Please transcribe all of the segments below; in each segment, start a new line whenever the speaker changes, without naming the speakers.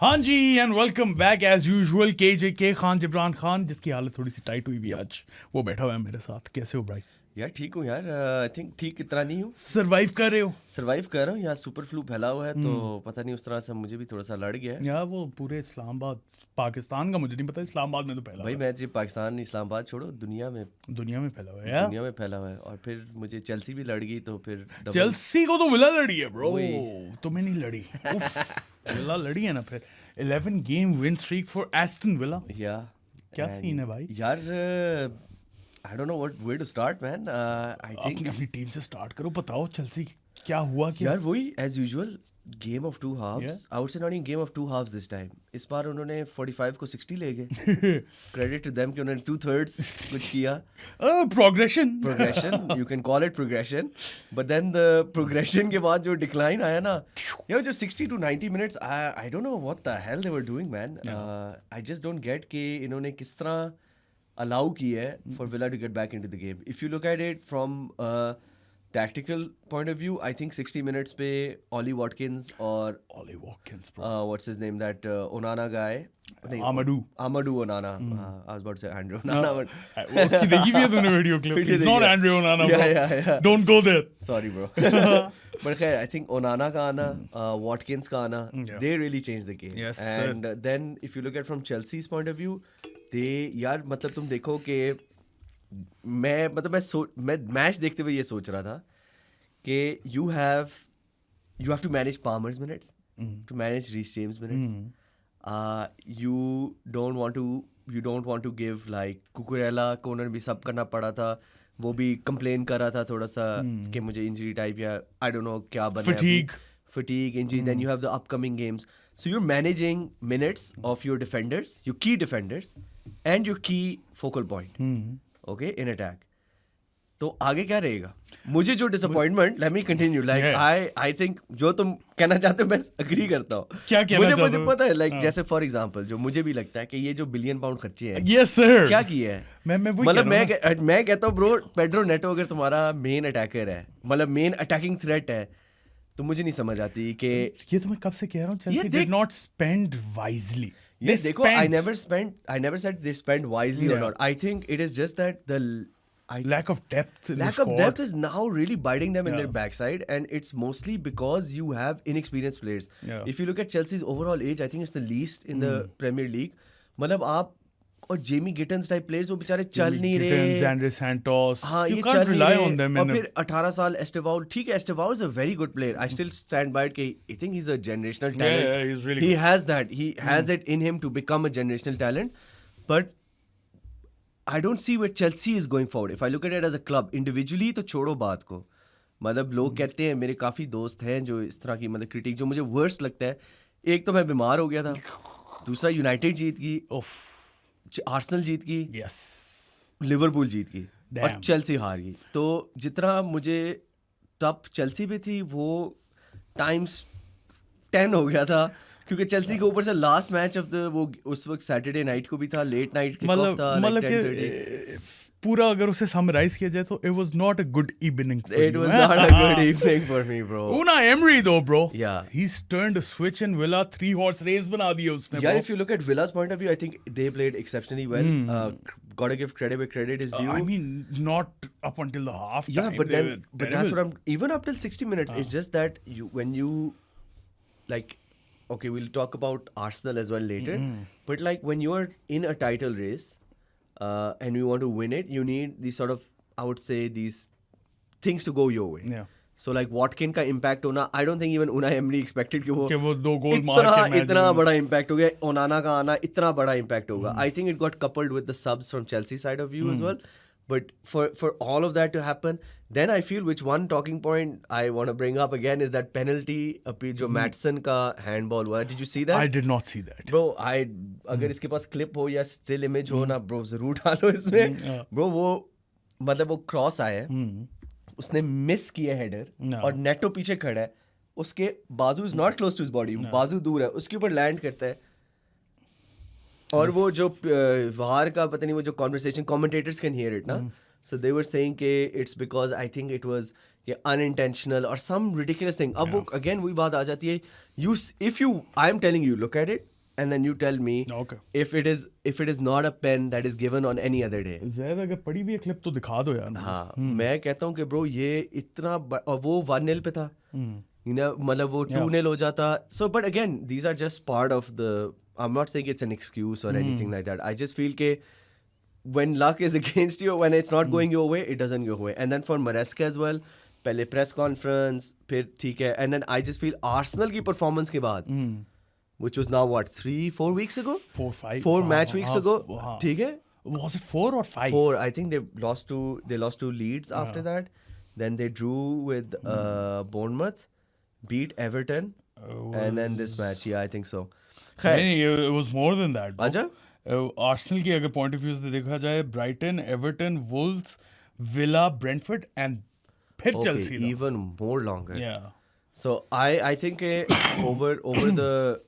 हाँ जी and welcome back as usual के खान जिब्रान खान, जिसकी हालत थोड़ी सी टाइट हुई भी आज। वो बैठा हुआ है मेरे साथ। कैसे हो भाई?
यार ठीक हूँ यार। आई थिंक ठीक इतना नहीं हूँ।
सरवाइव कर रहे हो?
सरवाइव कर रहा हूँ। यहाँ सुपर फ्लू फैला हुआ है तो पता नहीं, उस तरह से मुझे भी थोड़ा सा लड़ गया है।
यार वो पूरे इस्लामाबाद, पाकिस्तान का मुझे नहीं पता, इस्लामाबाद में तो फैला
भाई
हुआ है।
मैं सिर्फ पाकिस्तान इस्लामाबाद छोड़ो, दुनिया में
फैला हुआ है यार।
दुनिया में फैला हुआ है। और फिर मुझे चेल्सी भी लड़ गई तो फिर डबल।
चेल्सी को तो विला लड़ी है ब्रो,
वही।
तुम्हें नहीं लड़ी। विला लड़ी है ना। फिर 11 game win streak for Aston Villa.
या
क्या सीन है भाई?
यार I don't know what where to start man. I think
अपनी टीम से स्टार्ट करो, बताओ चेल्सी क्या हुआ क्या?
यार वही as usual, game of two halves. I would say not in game of two halves this time. इस बार उन्होंने 45 को 60 ले गए। क्रेडिट टू देम कि उन्होंने 2/3 कुछ किया।
Progression
you can call it progression, but then the progression के बाद जो डिक्लाइन आया ना, यार जो 60 to 90 minutes, I don't know what the hell they were doing man. I just don't get कि इन्होंने किस तरह अलाउ की है for Villa to get back into the game. If you look at it from tactical point of view, I think 60 minutes पे Ollie Watkins और
Ollie Watkins, bro.
what's his name, that Onana guy, नहीं,
Amadou
Onana. I was about to say Andrew Onana, but
उसकी देखी भी है तूने video clip?
Video
It's
देखी
not
है।
Andrew Onana, bro.
Yeah.
Don't go there.
Sorry bro. But खैर, I think Onana का आना, Watkins का आना,
Yeah.
they really changed the game.
Yes,
and then if you look at from Chelsea's point of view, they, यार मतलब तुम देखो कि मैं मैच देखते हुए ये सोच रहा था कि you have to manage Palmer's minutes, to manage Reece James minutes. You don't want to give like Cucurella को उन्होंने भी सब करना पड़ा था। वो भी कंप्लेन कर रहा था थोड़ा सा कि मुझे इंजरी टाइप या आई डोंट नो क्या बना है, fatigue injury. Then you have the upcoming games, so you're managing minutes of your defenders, your key defenders and your key focal point, okay, in attack. तो आगे क्या रहेगा? मुझे जो disappointment, let me continue, like I think जो तुम कहना चाहते हो मैं एग्री करता हूँ।
क्या कहना चाहते हो?
मुझे पता है, लाइक जैसे फॉर एग्जांपल जो मुझे भी लगता है कि ये जो बिलियन पाउंड खर्चे हैं,
Yes sir.
क्या किया है? मतलब मैं कहता हूँ ब्रो, पेड्रो नेटो अगर तुम्हारा मेन अटैकर है, मतलब मेन अटैकिंग थ्रेट है, तो मुझे नहीं समझ आती कि
ये तो मैं कब से कह रहा हूँ, Chelsea did not spend wisely.
ये देखो, I never said they spent wisely or not. I think it is just that the
lack of depth in the
lack of
squad.
depth is now really biting them in their backside, and it's mostly because you have inexperienced players. If you look at Chelsea's overall age, I think it's the least in the Premier League. मतलब आप और Jamie गिटन्स type players वो बेचारे चल नहीं रहे।
Andre Santos.
हाँ,
You
ये
can't
चल नहीं
rely
रहे।
on them.
और फिर 18 साल एस्टेवाओ, ठीक है, Estevao is a very good player. I still stand by it कि I think he's a generational talent.
Yeah, he's really
He
good.
has that. He has it in him to become a generational talent. But I don't see where Chelsea is going forward. If I look at it as a club, individually तो छोड़ो बात को। मतलब लोग कहते हैं, मेरे काफ़ी दोस्त हैं जो इस तरह की मतलब क्रिटिक, जो मुझे वर्स्ट लगता है, एक तो मैं बीमार हो गया था, दूसरा यूनाइटेड जीत गई, आर्सेनल जीत गई,
Yes.
लिवरपूल जीत गई और
Damn.
चेल्सी हार गई। तो जितना मुझे टप चेल्सी पे थी वो टाइम्स 10 हो गया था, क्योंकि चेल्सी के ऊपर से लास्ट मैच ऑफ द वो उस वक्त सैटरडे नाइट को भी था, लेट नाइट किकऑफ था,
मतलब
like 10:30.
कि पूरा अगर उसे समराइज किया जाए तो it was not a good evening for
It
you,
was
eh?
not a good evening for me, bro.
Unai Emery though, bro.
Yeah.
He's turned a switch in Villa, 3-horse race बना दिया उसने,
Yeah,
bro.
if you look at Villa's point of view, I think they played exceptionally well. Gotta give credit where credit is due.
I mean, not up until the half
Yeah,
time.
but
They
then,
were
but that's
terrible.
what I'm, even up till 60 minutes, it's just that when you, like, okay, we'll talk about Arsenal as well later, but like when you're in a title race and you want to win it, you need these sort of, I would say, these things to go your way.
Yeah.
So like Watkin का impact होना, I don't think even Unai Emery expected कि वो
2 गोल मार के match
इतना बड़ा impact हो गया, ओनाना का आना इतना बड़ा impact होगा. I think it got coupled with the subs from Chelsea side of view as well. But for all of that to happen, then I feel which one talking point I want to bring up again is that penalty appeal जो Maatson का handball हुआ. Did you see that?
I did not see that.
Bro, अगर इसके पास clip हो या still image हो ना, bro जरूर डालो इसमें. Bro वो मतलब वो क्रॉस आया है, उसने मिस किया हेडर और नेटो पीछे खड़ा है, उसके बाजू is not close to his body, बाजू दूर है, उसके ऊपर लैंड करता है। और वो जो वार का पता नहीं, वो जो conversation, commentators can hear it ना, सो दे वर सेइंग कि it's because I think it was कि unintentional or some ridiculous thing. अब वो again वही बात आ जाती है. If you, I'm telling you, look at it, and then you tell me
Okay.
if it is not a pen that is given on any other day.
ज़ैद अगर पड़ी हुई है क्लिप तो दिखा दो यार.
हाँ, मैं कहता हूँ कि ब्रो ये इतना और वो 1-0 पे था. You know, मतलब वो 2-0 हो जाता. So but again, these are just part of the. I'm not saying it's an excuse or anything like that. I just feel कि when luck is against you, when it's not going your way, it doesn't go your way. And then for Maresca as well, पहले press conference, फिर ठीक है. And then I just feel Arsenal की performance के बाद, which was now what, 3-4 weeks ago? 4 match weeks ago. ठीक है?
Was it 4 or 5?
4. I think they lost to Leeds after that. Then they drew with Bournemouth, beat Everton, and then this match. Yeah, I think so.
नहीं, it was more than that.
अच्छा?
Arsenal की अगर point of view से देखा जाए, Brighton, Everton, Wolves, Villa, Brentford and फिर
Okay,
Chelsea.
even more longer.
Yeah.
So I think over the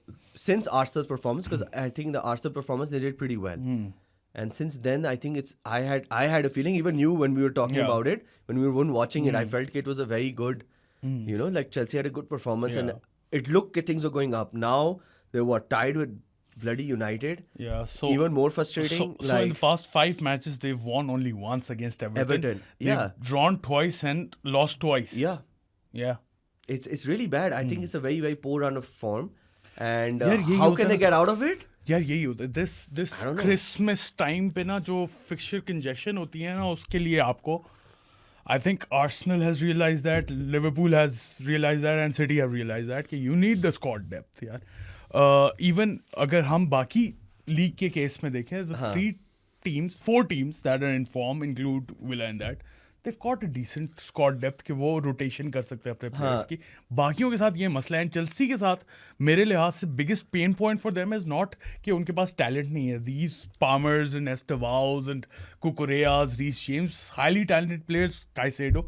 since Arsenal's performance, because I think the Arsenal performance they did pretty well. And since then, I think I had a feeling, even you when we were talking about it, when we were watching it, I felt it was a very good, like Chelsea had a good performance and it looked like things were going up. Now they were tied with bloody United.
Yeah, so
Even more frustrating.
So in the past 5 matches, they've won only once against Everton. They've drawn twice and lost twice. Yeah.
It's really bad. I think it's a very, very poor run of form. And
यार, यही
how
होता
can they
है
get out of it?
यार यही होता है. This Christmas time पे ना जो फिक्सचर कंजेशन होती है ना, उसके लिए आपको I think Arsenal has realized that, Liverpool has realized that, and City have realized that कि you need the squad depth यार. Even अगर हम बाकी लीग के केस में देखें, the 4 teams that are in form include Villa and that. They've got a decent squad depth कि वो रोटेशन कर सकते हैं अपने प्लेयर्स की. बाकियों के साथ ये मसला है. चेल्सी के साथ मेरे लिहाज से biggest pain point for them is not कि उनके पास टैलेंट नहीं है. These Palmers and Estevaos and Cucurellas, Reece James, highly talented players, Caicedo.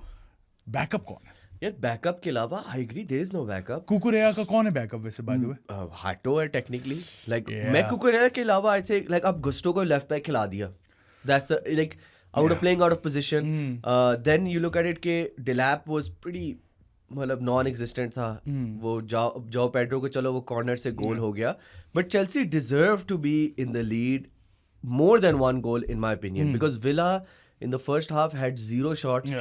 Backup कौन है
यार? बैकअप के अलावा I agree there is no backup.
Cucurella का कौन है बैकअप वैसे बाय द वे?
हाटो है टेक्निकली. लाइक मैं कुकुरेया के अलावा आई से लाइक अब गुस्टो को लेफ्ट बैक खिला दिया. That's like out of playing out of position. Then you look at it कि Delap was pretty मतलब non-existent था. वो जाओ पेड्रो को चलो वो कॉर्नर से गोल हो गया. But Chelsea deserved to be in the lead more than one goal in my opinion, because Villa in the first half had 0 shots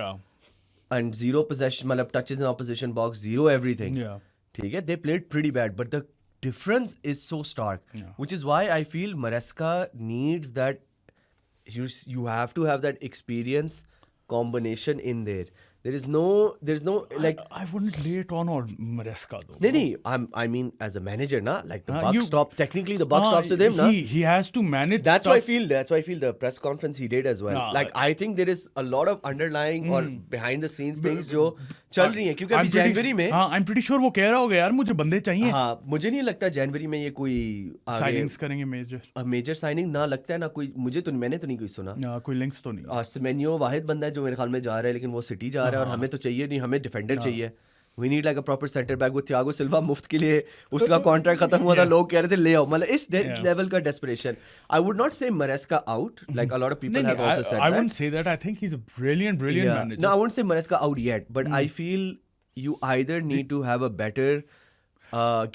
and 0 possession, मतलब touches in opposition box, 0 everything. ठीक है, they played pretty bad, but the difference is so stark, which is why I feel Maresca needs that. You have to have that experience combination in there. There's no like
I wouldn't lay it on Maresca though.
No, I mean as a manager na, like the buck stop, technically the buck stops with him na.
He has to manage
that's
stuff.
why I feel the press conference he did as well. Like I think there is a lot of underlying or behind the scenes things जो चल रही हैं, क्योंकि अभी जनवरी में
I'm pretty sure वो कह रहा होगा यार मुझे बंदे चाहिए.
हाँ, मुझे नहीं लगता जनवरी में ये कोई
साइनिंग्स करेंगे
मेजर साइनिंग ना लगता है ना कोई. मैंने तो नहीं कोई सुना.
कोई लिंक्स तो नहीं.
सेमेन्यो वाहिद बंदा है जो मेरे ख्याल में जा रहा है, लेकिन वो सिटी जा रहा है और हमें तो चाहिए नहीं. हमें डिफेंडर चाहिए. We need like a proper center back. वो थियागो सिल्वा मुफ्त के लिए उसका कॉन्ट्रैक्ट खत्म हुआ था, लोग कह रहे थे ले आओ. मतलब इस लेवल का desperation. I would not say Maresca out, like a lot of people have also said that.
I wouldn't say that. I think he's a brilliant manager.
No, I wouldn't say Maresca out yet, but I feel you either need to have a better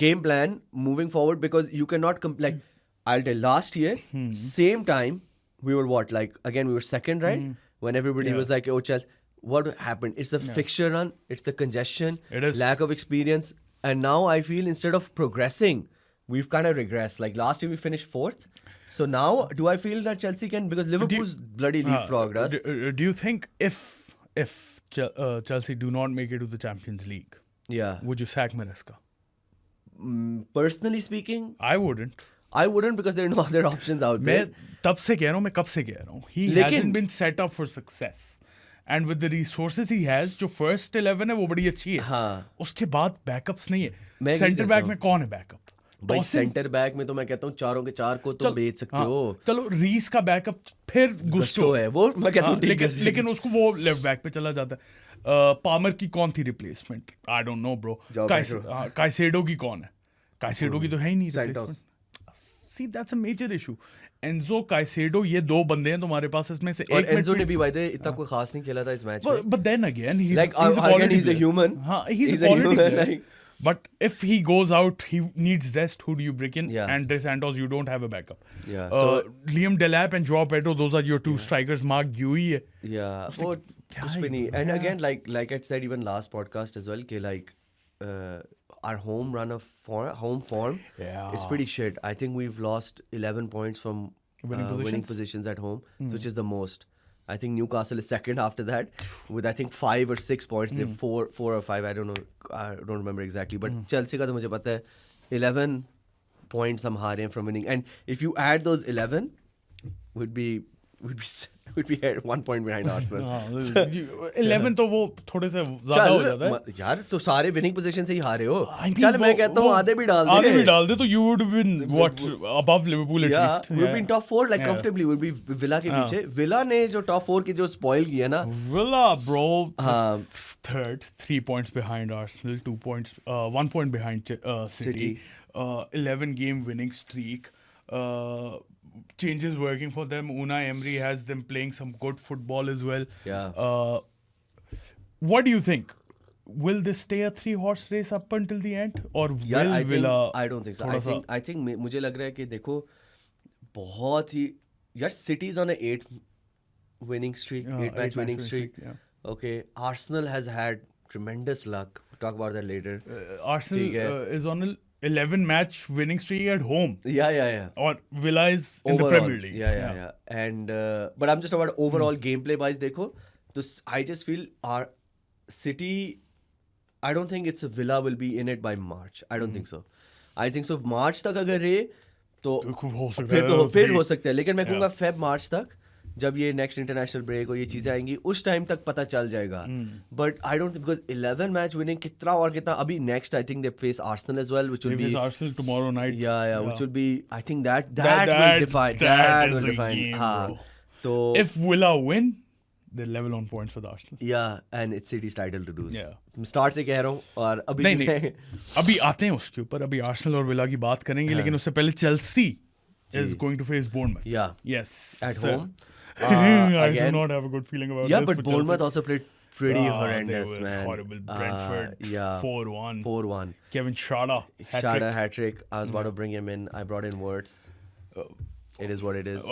game plan moving forward, because you cannot like I'll tell last year same time we were we were second, right? When everybody was like, oh Chelsea, what happened? It's the fixture run, it's the congestion,
it is
lack of experience, and now I feel instead of progressing, we've kind of regressed. Like last year we finished 4th, so now do I feel that Chelsea can, because Liverpool's bloody leapfrogged us.
Do you think if Chelsea do not make it to the Champions League, would you sack Maresca?
Personally speaking,
I wouldn't,
because there are no other options out there.
मैं कब से कह रहा हूँ he hasn't been set up for success, and with the resources he has, जो first 11 है वो बड़ी अच्छी है.
हाँ.
उसके बाद बैकअप्स नहीं है. सेंटर बैक में कौन है बैकअप?
भाई सेंटर बैक में तो मैं कहता हूँ 4 के 4 को तो बेच सकते हो.
चलो रीस का बैकअप फिर गुस्टो
है, वो मैं कहता हूँ
लेकिन उसको वो लेफ्ट बैक पे चला जाता है. पामर की कौन थी replacement? I don't no bro. Caicedo की कौन है? काइसेडो की तो है ही नहीं replacement. see that's a major issue. Enzo, Caicedo, ये दो बंदे हैं तुम्हारे पास, इसमें से
और
एक
एंजो ने
midfield-
भी by the way इतना कोई खास नहीं खेला था इस मैच में.
But then again, he's
Like,
he's a
again,
quality
he's a
player.
human.
हाँ, he's
He's
a
a
quality
human,
player.
like-
But if he goes out, he needs rest. Who do you bring in?
Yeah.
And De Santos, you don't have a backup.
Yeah,
Liam Delap and Joao Pedro, those are your two strikers. Mark Guehi है.
Yeah,
like,
वो
क्या
कुछ
है
भी नहीं.
ये?
And
Yeah.
again, like I said even last podcast as well, कि like our home run of home form
Yeah.
is pretty shit. I think we've lost 11 points from
Winning
positions at home, which is the most. I think Newcastle is second after that with I think 5 or 6 points. They're four or 5. I don't know. I don't remember exactly. But Chelsea का तो मुझे पता है 11 points हम हारे हैं from winning. And if you add those 11, would be 1 point behind Arsenal.
हाँ, 11 तो वो थोड़े से ज्यादा हो जाता है.
यार तो सारे विनिंग पोजीशन से ही हारे हो.
I mean,
चल मैं
वो-
कहता हूँ
वो-
आधे भी डाल दे.
आधे भी डाल दे तो you would have been what above Liverpool at
Yeah,
least.
we've been top 4 like
Yeah.
comfortably. We'll be Villa के
हाँ.
पीछे. Villa ने जो top 4 की जो spoil किया ना.
Villa, bro,
हाँ.
third, 3 points behind Arsenal, 2 points, 1 point behind City. 11 game winning streak. Changes working for them. Unai Emery has them playing some good football as well.
Yeah.
What do you think? Will this stay a 3-horse race up until the end, or
यार
will Villa?
I don't think so.
थोड़ा सा-
I think मुझे लग रहा है कि देखो बहुत ही यार City is on a 8 winning streak, 8 match winning streak.
Yeah.
Okay, Arsenal has had tremendous luck. We'll talk about that later.
Arsenal
ठीक है.
is on an 11 match winning streak at home,
Yeah.
or Villa is in
Overall,
the Premier League.
Yeah. And but I'm just about overall gameplay wise. देखो, तो I just feel our City. I don't think it's a Villa will be in it by March. I don't think so. I think so. March तक अगर रहे तो
हो सकता है,
फिर हो सकता है. लेकिन मैं
Yeah.
कहूँगा Feb March तक जब ये नेक्स्ट इंटरनेशनल ब्रेक और ये चीजें आएंगी उस टाइम तक पता चल जाएगा. But I don't because 11 match winning कितना और कितना अभी next I think they face Arsenal as well which will
They
be
face Arsenal tomorrow night.
yeah which will be I think that
That-
will define
that is
will
a
define
game,
हाँ.
bro.
तो
If Villa win, they're level on points with Arsenal.
yeah and it's City's title to lose.
Yeah.
Start से कह रहा हूँ और अभी
नहीं अभी आते हैं उसके ऊपर. अभी आर्सेनल और विला की बात करेंगे, लेकिन उससे पहले Chelsea is going to face Bournemouth.
Yeah.
Yes.
at
sir.
home.
I do
again,
not have a good feeling about
yeah
this.
but
for
Bournemouth
Chelsea.
also played pretty
They
horrendous
were
man.
horrible. Brentford.
Yeah
4-1.
4-1.
Kevin Schade.
Shada hat-trick. I was about to bring him in. I brought in Wirtz. It is what it is.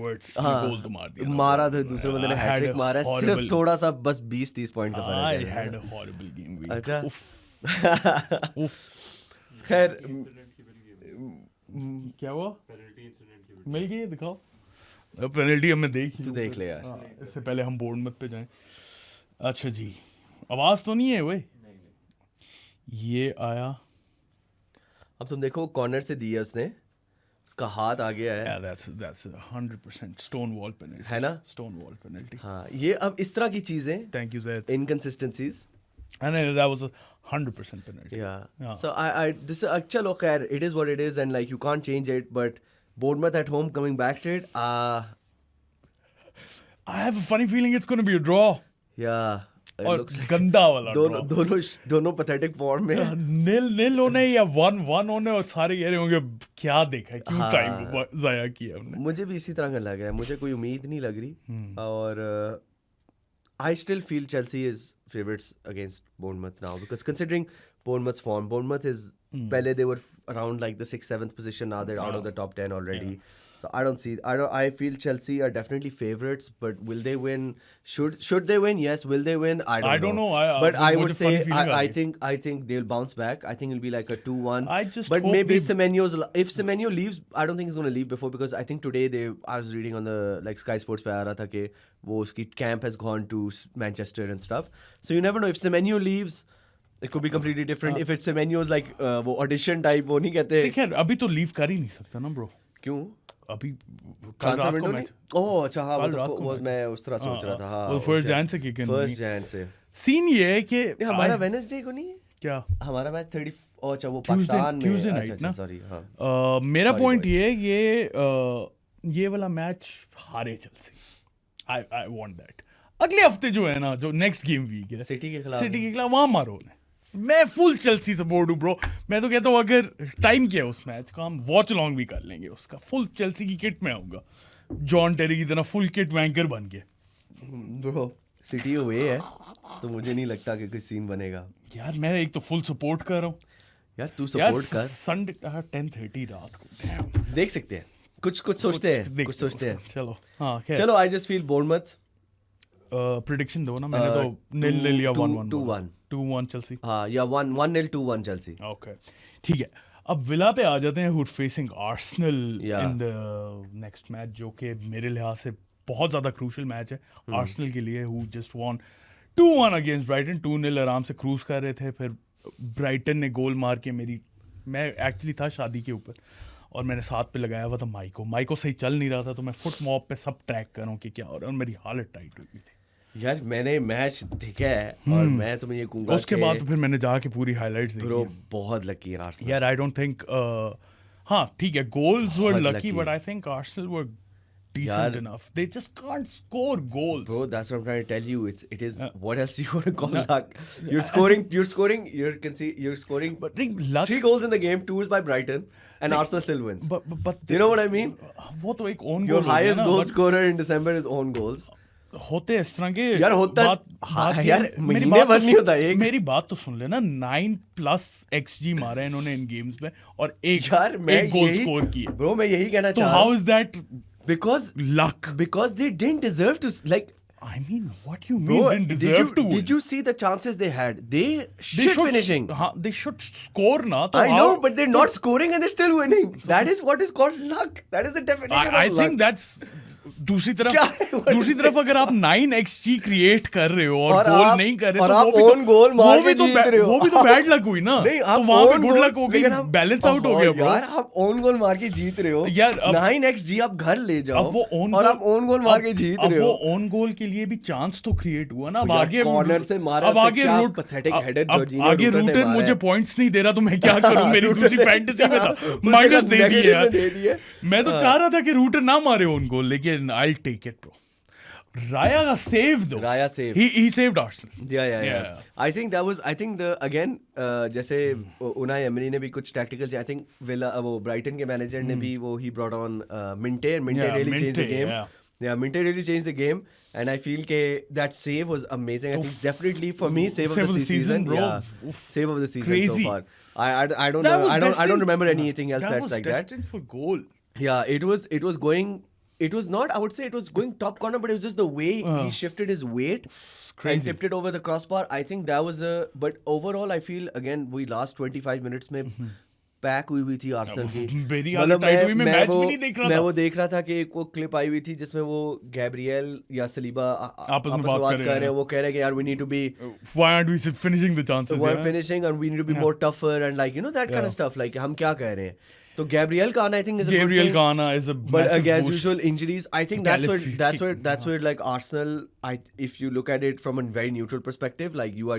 Words.
हाँ,
गोल तो मार दिया.
मारा था दूसरे बंदे ने
I had
hat trick
a
मारा है.
horrible-
सिर्फ थोड़ा सा बस 20-30 पॉइंट का
I
फर्क
had
है.
a horrible game week.
अच्छा.
Oof. Oof.
खैर
क्या हुआ? मिल गई, दिखाओ. पेनल्टी हमें
तू देख ले यार.
इससे पहले हम बोर्डमथ पे जाएं. अच्छा जी, आवाज तो नहीं है वे? ये आया.
अब तुम देखो कॉर्नर से दिया उसने. उसका हाथ आ गया है.
Yeah, that's 100% stone wall penalty.
है ना.
Stone wall penalty.
हाँ ये अब इस तरह की चीजें
Thank you, Zaid.
inconsistencies.
And that was a 100% penalty.
Yeah. So I this चलो खैर it is what it is and like you can't change it but Bournemouth at home coming back to it.
I have a funny feeling it's going to be a draw.
Yeah. It
और
looks like
गंदा वाला draw.
दोनों pathetic form में.
नील होने या 1-1 होने और सारे कह रहे होंगे क्या देखा है, क्यों
हाँ.
टाइम जाया किया हमने.
मुझे भी इसी तरह का लग रहा है. मुझे कोई उम्मीद नहीं लग रही. और I still feel Chelsea is favorites against Bournemouth now because considering Bournemouth's form, Bournemouth is पहले they were around like the 6th, 7th position. Now they're out of the top 10 already. So I feel Chelsea are definitely favorites, but will they win? Should they win? Yes. Will they win? I don't know. But I would say I think they'll bounce back. I think it'll be like a 2-1.
I just
but
hope
maybe
they-
if Semenyo leaves, I don't think he's going to leave before because I think today I was reading on the like Sky Sports पे आ रहा था कि वो उसकी camp has gone to Manchester and stuff. So you never know if Semenyo leaves. It could be completely different. If it's Semenyo's like वो audition type वो नहीं कहते.
खैर अभी तो लीव कर ही नहीं सकता ना ब्रो.
क्यों?
अभी कल
ट्रांसफर
रात को
विंडो
मैच.
ओह अच्छा हाँ
कल रात को
वो
match.
मैं उस तरह सोच रहा था. हाँ
वो फर्स्ट जैन से किक इन.
फर्स्ट जैन से.
सीन ये है कि
ये हमारा वेडनेसडे को नहीं है
क्या
हमारा मैच 30 अच्छा वो
Tuesday-
पाकिस्तान में.
Tuesday
अच्छा
night ना?
सॉरी हाँ.
मेरा
Sorry,
पॉइंट
boys.
ये है ये वाला मैच हारे चेल्सी. I want that. अगले हफ्ते जो है ना, जो नेक्स्ट गेम वीक है
सिटी के खिलाफ.
सिटी के खिलाफ वहां मारो उन्हें. मैं फुल चेल्सी सपोर्ट हूँ ब्रो. मैं तो कहता हूँ अगर टाइम किया उस मैच का हम वॉच लॉन्ग भी कर लेंगे उसका. फुल चेल्सी की किट में आऊंगा जॉन टेरी की तरह फुल किट वैंकर बन के.
ब्रो सिटी अवे है तो मुझे नहीं लगता कि कोई सीन बनेगा.
यार मैं एक तो फुल सपोर्ट कर रहा हूँ
यार तू
यार.
सपोर्ट कर.
संडे 10:30 रात को. Damn.
देख सकते हैं. कुछ सोचते हैं.
चलो हाँ खैर.
चलो I just feel Bournemouth.
Prediction दो ना. मैंने तो nil या 1-1
2-1
2-1 चेल्सी.
हाँ या 1-0 2-1 चेल्सी.
ओके ठीक है. अब विला पे आ जाते हैं who facing Arsenal
Yeah.
In the next match जो कि मेरे लिहाज से बहुत ज़्यादा क्रूशल मैच है आर्सेनल के लिए. Who just won 2-1 against Brighton. 2-0 आराम से क्रूज कर रहे थे. फिर ब्राइटन ने गोल मार के मैं एक्चुअली था शादी के ऊपर और मैंने साथ पे लगाया हुआ था माइको सही चल नहीं रहा था. तो मैं फुट मॉब पे सब ट्रैक कर रहा हूँ कि क्या हो रहा है और मेरी हालत टाइट हुई थी.
यार मैंने मैच देखा है और मैं तुम्हें ये कहूंगा
उसके बाद तो फिर मैंने जाके पूरी हाइलाइट्स देखी.
ब्रो बहुत लकी है आर्सेनल.
यार आई डोंट थिंक हाँ ठीक है गोल्स वर
बहुत
lucky
lucky.
But I think Arsenal were decent
यार,
enough. They just can't score goals.
Bro, that's what I'm trying to tell you. It is what else you want to call
No.
luck? You're scoring
But think luck.
3 goals in the game, 2 is by Brighton, and Arsenal still wins.
But
You know what I mean?
वो तो एक own
Your
goal हो गया
highest
ना,
goal
but
scorer in December is own goals.
होते इस तरह के
यार होता
बात
यार
मेरी
महीने
बात
भर
तो
नहीं होता एक.
मेरी बात तो सुन लेना. 9+ XG मारा है इन्होंने इन गेम्स में और
यार मैं
एक गोल
यही
स्कोर किया.
Bro, मैं यही कहना
तो
चाह रहा
how
हूँ.
is that
Because
luck?
they didn't deserve to like.
I mean, what you mean
Bro,
didn't deserve to win?
did you see the chances they had? They
They
should finishing.
they should score ना. तो
I know, but they're not scoring and they're still winning. That is what is called luck. That is the definition
I
of luck.
think that's दूसरी
क्या है?
तरफ
What is
दूसरी
it?
तरफ अगर आप 9 XG क्रिएट कर रहे हो और
और
गोल
आप-
नहीं कर रहे
और
तो
आप own goal मार के जीत रहे हो.
वो भी तो बैड लक हुई ना.
नहीं
तो
आप
वहां पे
own
गुड
goal-
लक हो गई.
लेकिन आप-
बैलेंस आउट हो गया ब्रो.
यार आप ओन गोल मार के जीत रहे हो
यार, अब-
9 XG आप घर ले जाओ
अब वो own
और
goal-
आप ओन गोल मार के जीत रहे
अब
हो.
वो ऑन गोल के लिए भी चांस तो क्रिएट हुआ ना. अब
यार,
आगे
corner से मारा
अब
उसने,
आगे
क्या
रूट
pathetic
अब-
header
अब
जॉर्जिनो
आगे
रूटर ने
रूटर
मारा
मुझे
है.
पॉइंट्स नहीं दे रहा तो मैं क्या करूं. मेरी
रूटर
दूसरी
ने-
फैंटेसी में था
उसने
माइनस दे
negative
दिए
में दे दिए.
यार. मैं तो चाह रहा था कि रूटर ना मारे ऑन गोल लेकिन I take it bro. Raya का save though.
Raya save.
He saved Arsenal.
Yeah. I think जैसे Unai Emery ने भी कुछ tactical I think Villa वो Brighton के manager ने भी वो he brought on Minte
Yeah,
really changed the
Minte,
game.
yeah.
Minte really changed the game and I feel that save was amazing. I think definitely for me save of the season
bro.
Yeah. Save of the season
Crazy.
so far. I don't
That
know.
was
I don't
destined-
remember anything else
that
that's
was
like that.
destined for goal.
Yeah, it was going. It was not. I would say it was going top corner, but it was just the way he shifted his weight and
crazy.
tipped it over the crossbar. I think that was the. But overall, I feel again we last 25 minutes में pack हुई थी Arsenal की.
मेरी हालत tight हुई. मैं match भी नहीं देख रहा
मैं
था.
वो देख रहा था कि एक वो क्लिप आई हुई थी जिसमें वो गैब्रियल या सलीबा
आपस में बात कर रहे हैं.
वो कह रहे हैं कि यार we need to be
Why aren't we finishing the chances?
we're
yeah?
finishing and we need to be more tougher and like you know that kind of stuff. Like हम क्या कह रहे हैं. तो गैब्रियल का आना I think is a good
Gabriel
thing.
का आना is a
But
massive
as
boost.
usual, injuries. I think that's where like Arsenal. If you look at it from a very neutral perspective, like you are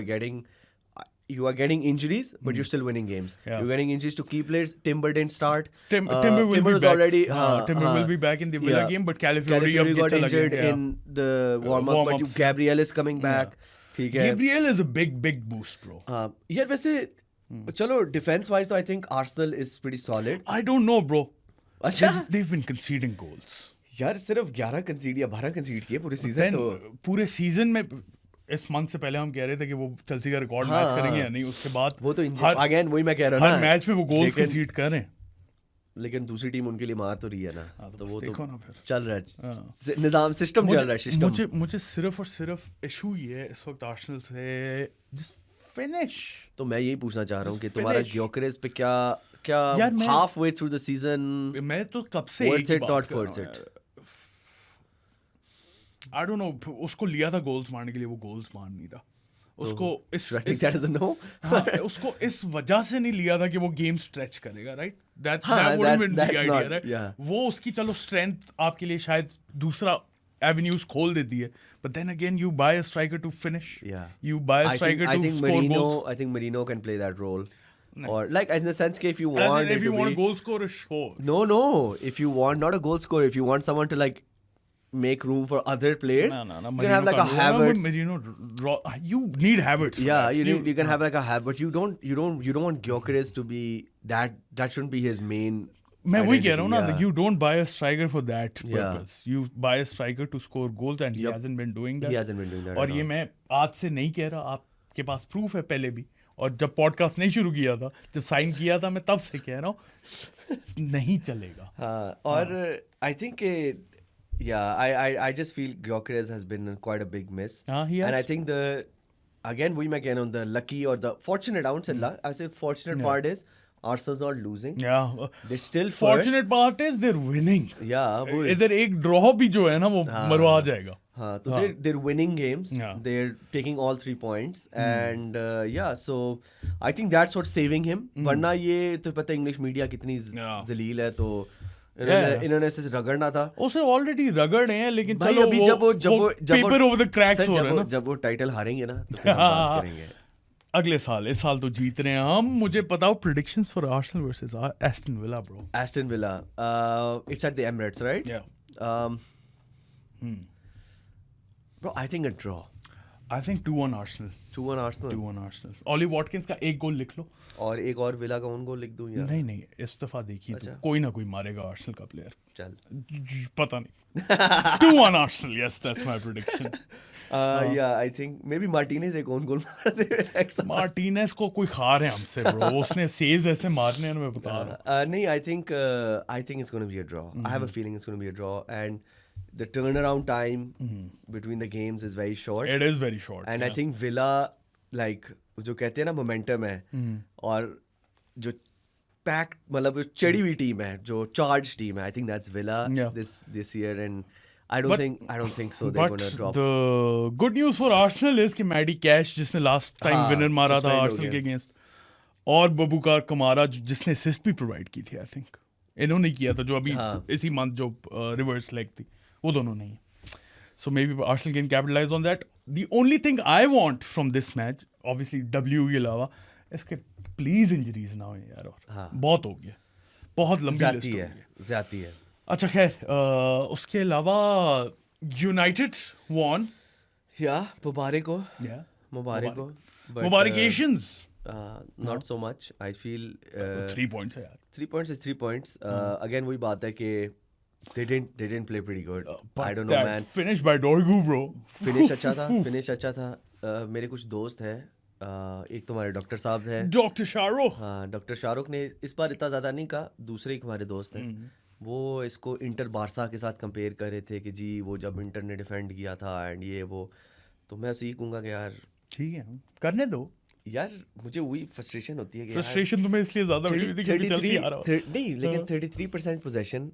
getting injuries, but you're still winning games.
Yeah.
You're getting injuries to key players. Timber didn't start.
Timber will be
was
back.
already.
Timber will be back in the Villa game, but Calafiori अब
got
चला गया.
injured
Yeah.
in the warm-up. But
warm-ups.
Gabriel is coming back. ठीक है.
Gabriel is a big boost, bro.
यार वैसे चलो defense wise तो I think Arsenal is pretty solid.
I don't know, bro.
अच्छा.
They've been conceding goals.
यार सिर्फ 11 कंसीड या 12 कंसीड किए पूरे सीजन
Then
तो.
पूरे सीजन में इस मंथ से पहले हम कह रहे थे कि वो चेल्सी का रिकॉर्ड मैच करेंगे या नहीं. उसके बाद
वो तो
हर
अगेन वही मैं कह रहा हूँ
हर
ना.
मैच में वो गोल्स
लेकिन-
कंसीड कर रहे हैं.
लेकिन दूसरी टीम उनके लिए मार तो रही है ना.
तो
वो
देखो
तो
ना फिर.
चल रहा है. निजाम सिस्टम चल रहा है सिस्टम.
मुझे सिर्फ और सिर्फ इशू ये है इस वक्त आर्सेनल से जस्ट फिनिश.
तो मैं यही पूछना चाह रहा हूँ कि
Just
तुम्हारा
finish.
ग्योकेरेस पे क्या
यार मैं-
half way through the season
मैं तो कब से
Worth
एक ही
it,
बात
not
कर रहा
worth
हूँ
it.
यार. I don't know. उसको लिया था गोल्स मारने के लिए. वो गोल्स मार नहीं था. उसको उसको इस वजह से नहीं लिया था कि वो गेम स्ट्रेच करेगा. Right. That wouldn't been the idea, right? वो उसकी चलो स्ट्रेंथ आपके लिए शायद दूसरा एवेन्यूज खोल देती है. But then again, you buy a striker to finish.
Yeah.
You buy a striker to score goals.
I think Marino can play that role. Or like as in the sense if you want
As in, if you want a
be,
goal scorer, sure.
no if you want not a goal scorer, if you want someone to like make room for other players.
No.
You can have like a Havertz.
You need Havertz. for
Yeah,
that.
you can have like a Havertz. You don't want Gyökeres to be that. That shouldn't be his main.
मैं वही कह रहा हूँ ना,
identity,
like, you don't buy a striker for that
Yeah.
purpose. You buy a striker to score goals and he
Yup.
hasn't been doing that.
He hasn't been doing that.
और
at
ये
all.
मैं आज से नहीं कह रहा, आपके पास proof है पहले भी, और जब पॉडकास्ट नहीं शुरू किया था, जब साइन किया था, मैं तब से कह रहा हूँ नहीं चलेगा.
हाँ, और I think I just feel Gyökeres has been quite a big miss.
हाँ, he has.
And I think again वही मैं कह रहा हूँ, the lucky or the fortunate, I won't say luck, I say fortunate part is Arsenal's not losing.
Yeah.
They're still first.
Fortunate part is they're winning.
Yeah, वो
इधर एक draw भी जो है ना वो मरवा जाएगा.
हाँ, तो they're winning games.
Yeah.
They're taking all 3 points. And so I think that's what's saving him. वरना ये तो पता है इंग्लिश मीडिया कितनी जलील है, तो इन्होंने ऐसे रगड़ना था.
उसे ऑलरेडी रगड़ हैं, लेकिन
भाई
चलो
अभी
वो
जब
पेपर ओवर द क्रैक्स हो रहे हैं ना.
जब वो टाइटल हारेंगे ना तो फिर हम बात करेंगे.
अगले साल, इस साल तो जीत रहे हैं हम. मुझे बताओ predictions for Arsenal versus Aston villa bro.
Aston Villa. It's at the Emirates, right?
Yeah.
Bro, I think a draw.
I think 2-1 Arsenal.
2-1 Arsenal.
2-1 Arsenal. Ollie Watkins का एक गोल लिख लो.
और एक और विला का उन गोल लिख दूं या?
नहीं, इस दफा देखिए तो कोई ना कोई मारेगा आर्सेनल का प्लेयर.
चल.
पता नहीं. 2-1 Arsenal. Yes, that's my prediction.
Yeah, I think maybe Martinez एक own goal मार दे.
मार्टिनेज को कोई खा रहे हैं हमसे ब्रो. उसने सेज ऐसे मारने हैं, मैं बता रहा हूँ.
नहीं, I think it's going to be a draw. I have a feeling it's going to be a draw, and the turnaround time between the games is very short.
It is very short.
And I think Villa, like जो कहते हैं ना momentum है, और जो packed मतलब जो चढ़ी हुई टीम है, जो charged टीम है, I think that's Villa this year, and I don't think so they're going to drop.
The good news for Arsenal is कि मैडी कैश जिसने लास्ट टाइम विनर मारा था आर्सेनल के अगेंस्ट, और बबूकार कमारा जिसने असिस्ट भी provide की थी, आई थिंक इन्होंने किया था, जो अभी इसी मंथ जो रिवर्स लेग थी, वो दोनों नहीं. So maybe Arsenal can capitalize on that. The only thing I want from this match, obviously W के अलावा, इसके प्लीज इंजरीज ना हो यार, और बहुत हो गया, बहुत लंबी लिस्ट हो गई.
ज़्यादा है.
अच्छा खैर, उसके अलावा यूनाइटेड वॉन.
मुबारक हो.
Mubarakations.
Not so much. I feel
3 points है यार.
3 points is 3 points. Again वही बात है कि they didn't play pretty good. I don't know, man.
Finish by Dorgu, bro.
Finish अच्छा था. मेरे कुछ दोस्त हैं, एक तो हमारे डॉक्टर साहब हैं,
डॉक्टर शाहरुख.
हाँ, डॉक्टर शाहरुख ने इस बार इतना ज़्यादा नहीं कहा. दूसरे एक हमारे दोस्त हैं, वो इसको इंटर बारसा के साथ कंपेयर कर रहे थे कि जी वो जब इंटर ने डिफेंड किया था एंड ये वो. तो मैं उसे ये कहूँगा कि यार
ठीक है, करने दो
यार. मुझे वही फ्रस्ट्रेशन होती है कि
फ्रस्ट्रेशन तुम्हें इसलिए ज़्यादा हुई थी क्योंकि चेल्सी आ रहा हो.
नहीं, लेकिन 33% पोजेशन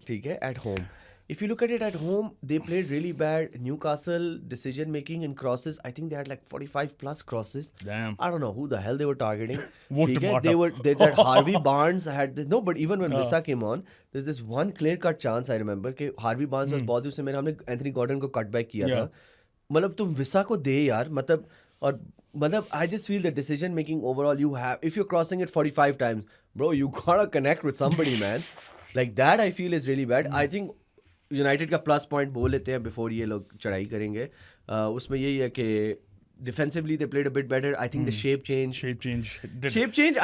ठीक है at home. If you look at it at home, they played really bad. Newcastle decision making and crosses, I think they had like 45 plus crosses.
Damn.
I don't know who the hell they were targeting.
Wout
that Harvey Barnes had this, no, but even when Wissa came on, there's this one clear cut chance I remember कि Harvey Barnes was बहुत उससे मेरे हमने Anthony Gordon को cut back किया था. मतलब तुम विसा को दे यार, मतलब I just feel the decision making overall you have, if you're crossing it 45 times, bro, you gotta connect with somebody, man. Like that I feel is really bad. I think United का plus point बोल लेते हैं before ये लोग चढ़ाई करेंगे. उसमें यही है कि defensively they played a bit better. I think the shape change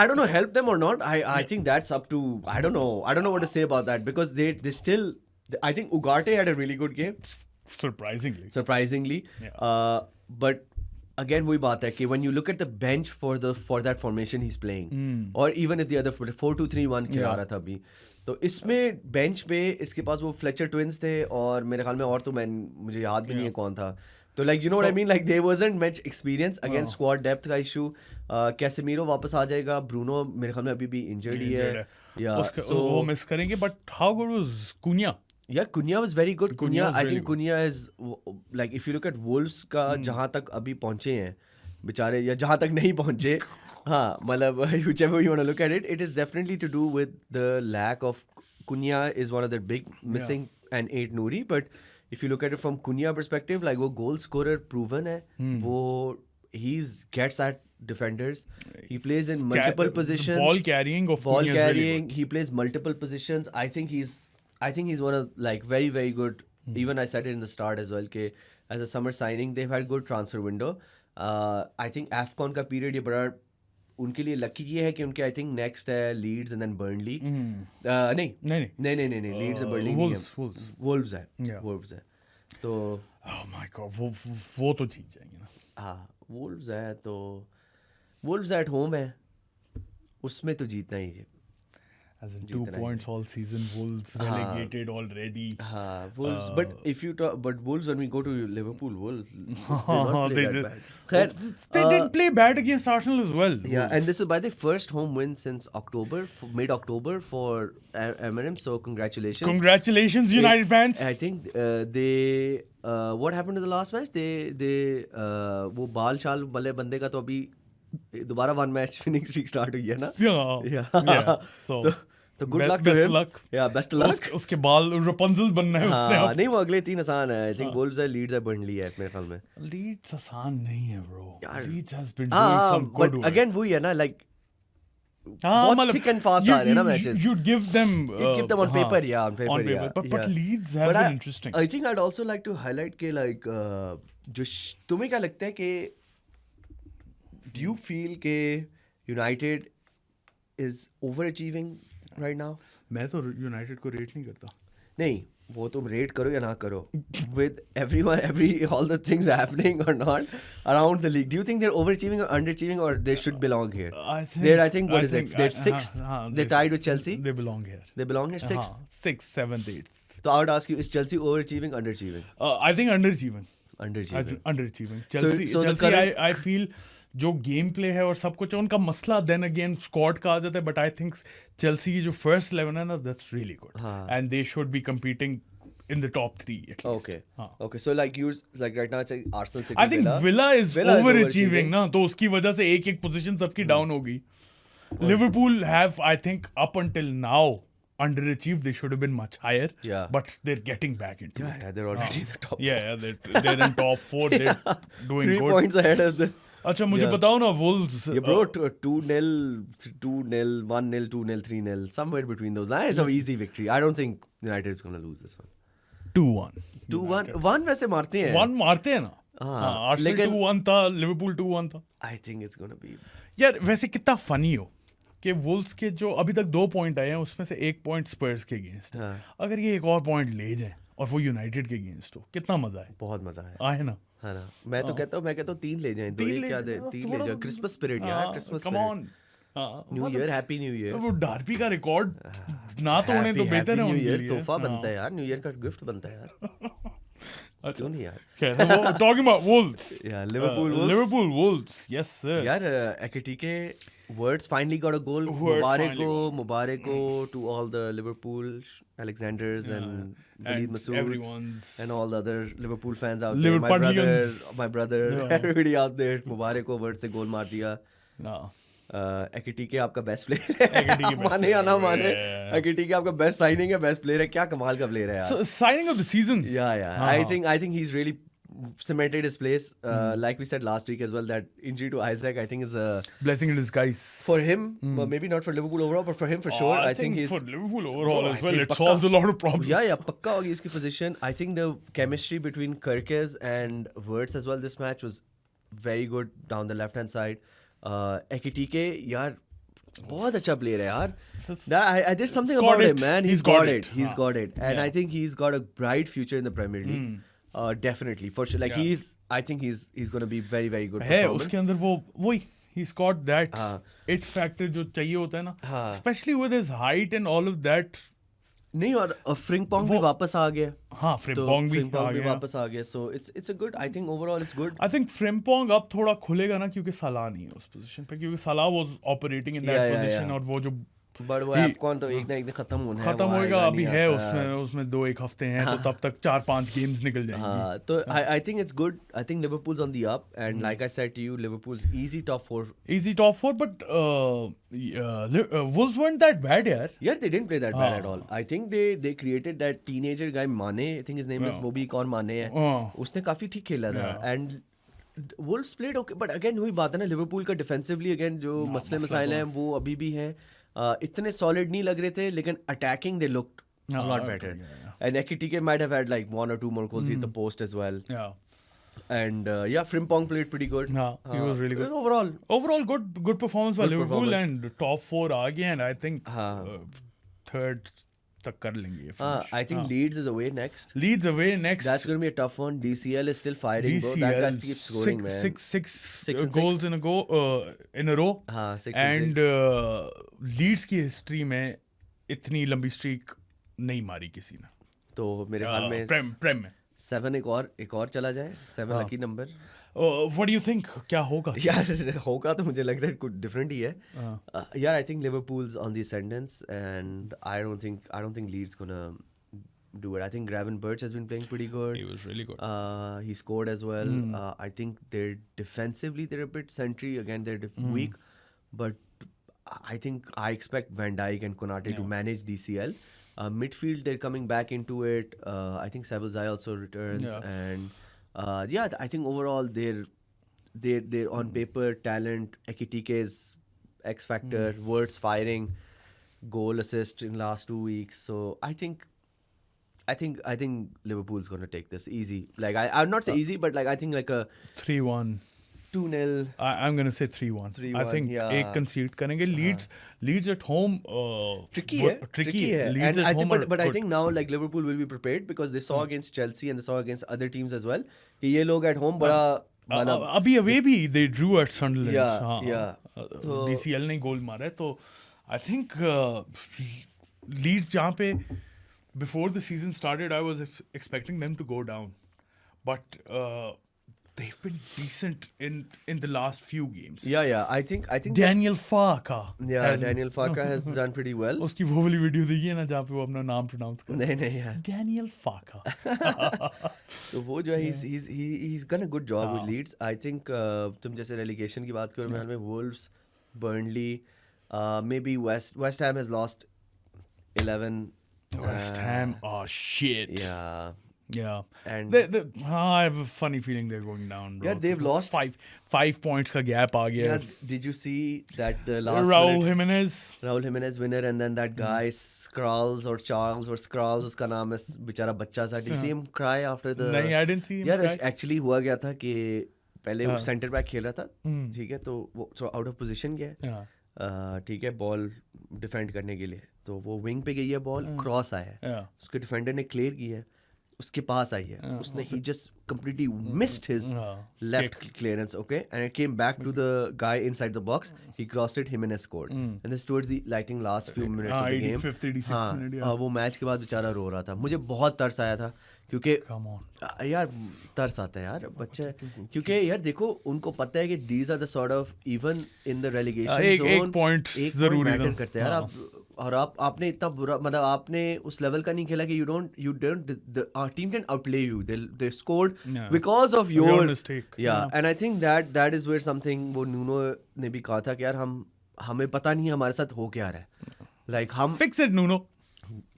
I don't know helped them or not. I think that's up to, I don't know what to say about that, because they still, I think Ugarte had a really good game surprisingly. But again वही बात है कि when you look at the bench for that formation he's playing, or even if the other 4-2-3-1 खेला रहा था अभी, तो इसमें बेंच पे इसके पास वो फ्लेचर ट्विंस थे, और मेरे ख्याल में और तो मुझे याद भी नहीं है कौन था. तो like you know what I mean, like there wasn't much experience. Again squad depth का इशू. कैसेमीरो वापस आ जाएगा. ब्रूनो मेरे ख्याल में अभी भी इंजर्ड ही है.
सो वो मिस करेंगे. But how good was Kuniya?
Yeah, Cunha was very good. I think Cunha is like, if you look at Wolves का जहाँ तक अभी पहुँचे हैं बेचारे, या जहाँ तक नहीं पहुँचे, हाँ मतलब whichever you want to look at it, it is definitely to do with the lack of Cunha is one of the big missing, and Ait Nouri. But if you look at it from Cunha perspective, like वो goal scorer proven है, वो gets at defenders. He plays in multiple positions.
Ball carrying.
He plays multiple positions. I think he's one of like very very good Even I said it in the start as well कि as a summer signing they've had good transfer window. I think AFCON का period ये बड़ा उनके लिए lucky ये है कि उनके आई थिंक नेक्स्ट है लीड्स एंड देन बर्नली नहीं लीड्स एंड बर्नली वुल्व्स है तो
ओह माय गॉड वो तो जीत जाएंगे ना.
हाँ वुल्व्स है तो वुल्व्स एट होम है उसमें तो जीतना ही है.
As in 2 points all season, Wolves relegated already.
Wolves. But if you talk, but Wolves when we go to Liverpool, Wolves they did not play that bad.
They didn't play bad against Arsenal as well.
Yeah,
Wolves.
and this is by their first home win since October, mid-October for Emirates. So congratulations.
Congratulations, United fans.
I think they. What happened to the last match? They वो बाल शाल वाले बंदे का तो अभी दोबारा one match winning streak start हुई है ना.
Yeah. So
तो गुड लक टू हिम. या बेस्ट लक.
उसके बाल रपुंजल बनना है उसने.
हाँ नहीं वो अगले 3 आसान है. आई थिंक वुल्व्स है, लीड्स है, बर्नली है मेरे ख्याल में.
लीड्स आसान नहीं है bro. Leeds has been doing some good work.
Again वही है ना लाइक बहुत थिक एंड फास्ट आ रहे हैं ना matches.
You'd give them
on paper, yeah, on paper.
But Leeds have been interesting.
I think I'd also like to highlight के like जो तुम्हें क्या लगता है कि do you feel के United is overachieving right now?
मैं तो यूनाइटेड को रेट नहीं करता.
नहीं वो तुम रेट करो या ना करो with everyone all the things happening or not around the league, do you think they're overachieving or underachieving or they should belong here? I think what is it, they're 6th, they're tied with Chelsea.
They belong here
6th,
6th 7th 8th.
so I would ask you, is Chelsea overachieving, underachieving?
I think underachieving. Chelsea I feel जो game play है और सब कुछ उनका मसला then again squad का आ जाता है. बट आई थिंक चेल्सी की जो फर्स्ट 11 है ना that's really good and they should be competing in the top 3 at least.
Okay. So like right now it's like Arsenal, City,
I think Villa is overachieving ना तो उसकी वजह से एक पोजीशन सबकी डाउन हो गई. Liverpool have I think up until now underachieved. They should have been much higher.
Yeah.
But they're getting back into it.
Yeah, they're already in the top.
Yeah, they're in top 4. They're doing
3
good.
3 points ahead of the.
अच्छा मुझे बताओ ना Wolves.
Yeah, bro, 2-0, 1-0, 2-0, 3-0, somewhere between those. It's an easy victory. I don't think United is going to lose this one.
2-1.
1 वैसे मारते हैं.
1 मारते हैं ना. Arsenal 2-1 था, Liverpool 2-1 था.
I think it's going to be.
यार वैसे कितना फनी हो कि Wolves के जो अभी तक 2 पॉइंट आए हैं उसमें से 1 पॉइंट स्पर्स के अगेंस्ट. अगर ये एक और पॉइंट ले जाए और वो यूनाइटेड के अगेंस्ट हो कितना मजा है.
बहुत मजा है.
आए ना.
हाँ ना. मैं तो कहता हूँ 3 ले जाएं. 3 ले जाए. क्रिसमस स्पिरिट यार. Christmas
come on.
New year, happy new year.
वो डार्बी का रिकॉर्ड ना तो होने तो बेहतर है उनके लिए.
तोहफा बनता है यार. न्यू ईयर का गिफ्ट बनता है यार. क्यों नहीं यार.
Talking about Wolves.
Yeah, Liverpool
Wolves. Yes sir.
यार Ekitike words finally got a goal. Mubarak to all the Liverpool Alexanders and Walid Masouds and all the other Liverpool fans out there. My brother, everybody out there. Mubarak words से गोल मार दिया. Ekitike आपका best player है. माने या ना माने, Ekitike आपका बेस्ट साइनिंग है, बेस्ट प्लेयर है. क्या कमाल का प्लेयर है यार.
Signing off the season.
Yeah. I think he's really cemented his place. Like we said last week as well, that injury to Isaac I think is a
blessing in disguise
for him. Maybe not for Liverpool overall, but for him for sure.
I think he's for Liverpool overall as well. It solves a lot of problems.
Yeah, पक्का होगी इसकी position. I think the chemistry between Kirkes and Wirtz as well this match was very good down the left hand side. Ekitike यार बहुत अच्छा player है यार. There's something about him, man. He's got it. And I think he's got a bright future in the Premier League. Definitely, for sure. Like I think he's going to be very, very good.
है उसके अंदर वही he's got that it factor जो चाहिए होता है ना. Especially with his height and all of that.
नहीं और Frimpong भी वापस आ गया.
हाँ Frimpong भी
वापस आ गया. So it's a good. I think overall it's good.
I think Frimpong अब थोड़ा खुलेगा ना क्योंकि साला नहीं है उस पोजीशन पे, क्योंकि साला was operating in that position और वो जो
बट वो AFCON तो एक ना एक दिन खत्म
होएगा. अभी है उसमें 2-1 हफ्ते हैं तो तब तक 4-5 गेम्स निकल जाएंगे.
हाँ तो I think it's good. I think Liverpool's on the up and like I said to you, Liverpool's easy top 4. But
Wolves weren't that bad यार.
Yeah, they didn't play that bad at all. I think they created that teenager guy Mane. I think his name is Mobi Kaur Mane है. उसने काफी ठीक खेला था and Wolves played okay. But again वही बात है ना, Liverpool का defensively again जो मसले मसाइल हैं वो अभी भी हैं. इतने सॉलिड नहीं लग रहे थे लेकिन attacking they looked a lot better. And Ekitike might have had like 1 or 2 more goals at the post as well.
Yeah.
And Frimpong played pretty good.
No, he was really good.
Overall,
good performance by
Good
Liverpool
performance.
and top 4 आ गए and I think
हाँ.
third तक कर लेंगे ये finish.
I think Leeds is away next.
Leeds away next.
That's going to be a tough one. DCL is still firing, bro. That guy keeps scoring, man.
Six goals in a row.
हाँ, 6
and
6.
Leeds की history में इतनी लंबी streak नहीं मारी किसी ने.
तो मेरे ख्याल में
Prem में.
7 एक और चला जाए. 7 lucky number.
What do you think? क्या होगा?
यार होगा तो मुझे लग रहा है कुछ डिफरेंट ही है. यार I think Liverpool's on the ascendance and I don't think Leeds gonna do it. I think Gravenberch has been playing pretty good.
He was really good.
He scored as well. I think they're defensively they're a bit sentry. Again, they're weak, but I expect Van Dijk and Konate to manage DCL. Midfield they're coming back into it. I think Sabazai also returns, and I think overall they're on paper talent. Ekitike's X factor, Wirtz firing, goal assist in last 2 weeks. So I think Liverpool's going to take this easy. Like I'd not say easy, but like I think like a
3-1.
2-0.
I'm going to say 3-1.
3-1,
I think एक concede करेंगे. Leeds at home.
Tricky है.
Leeds
and
at home
but I think now like Liverpool will be prepared because they saw against Chelsea and they saw against other teams as well कि ये लोग at home बड़ा
अभी away भी they drew at Sunderland.
तो
DCL ने गोल मारा है तो I think Leeds जहाँ पे before the season started I was expecting them to go down, but they've been decent in the last few games.
I think
Daniel Farke.
Daniel Farke has done pretty well.
उसकी वो वाली video देखी है ना जहाँ पे वो अपना नाम प्रोनाउंस कर
नहीं यार.
Daniel Farke.
तो वो जो है he's done a good job with Leeds. I think तुम जैसे relegation की बात करो मेरे ख्याल में Wolves, Burnley, maybe West Ham has lost 11.
West Ham, oh shit. Yeah.
And
I have a funny feeling they're going down, bro.
Yeah, they've lost
5 points का gap आ गया.
Did you see that the last
Raul Jimenez
winner and then that guy Charles उसका नाम है बेचारा बच्चा सा. Did you see him cry after the?
नहीं, I didn't see him cry.
Actually हुआ गया था कि पहले वो सेंटर बैक खेल रहा था, ठीक है, तो वो थोड़ा आउट ऑफ पोजीशन गया, ठीक है, बॉल डिफेंड करने के लिए, तो वो विंग पे गई है बॉल, क्रॉस आया है, उसके डिफेंडर ने क्लियर किया है, उसके पास आई है, उसने he just completely missed his left clearance, okay, and it came back to the guy inside the box, he crossed it, Jimenez scored, and this towards the I think last few minutes of the game,
86th minute,
वो match के बाद बेचारा रो रहा था, मुझे बहुत तरस आया था, क्योंकि यार तरस आता है यार बच्चे, क्योंकि यार देखो उनको पता है कि these are the sort of even in the relegation zone
एक पॉइंट जरूरी
मैटर करते हैं यार, और आपने इतना बुरा, मतलब आपने उस लेवल का नहीं खेला कि you don't our team can outplay you, they scored because of your
mistake,
and I think that is where something वो न्यूनो ने भी कहा था कि यार हमें पता नहीं है हमारे साथ हो क्या रहा है, like हम
fix it न्यूनो,